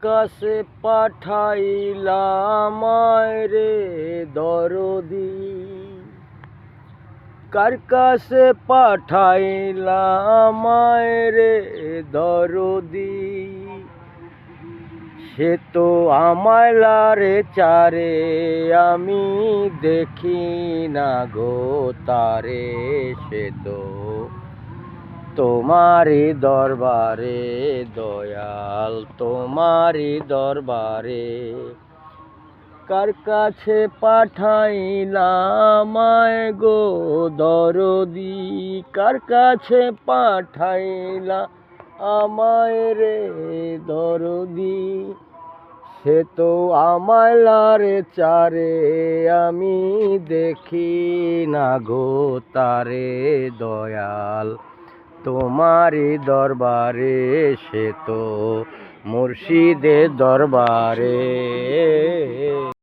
কাছে পাঠাইলাম রে দরদি, কার কাছে পাঠাইলাম রে দরদি, সে তো আমায় লারে চারে আমি দেখি না গো তারে, সে তো তোমারি দরবারে দয়াল, তোমারি দরবারে। কার কাছে পাঠাইলাম গো দরদি, কার কাছে পাঠাইলা আমায় রে দরদি, সে তো আমায় লারে চারে আমি দেখি না গো তারে দয়াল, তোমারি দরবারে সে তো মুর্শিদের দরবারে।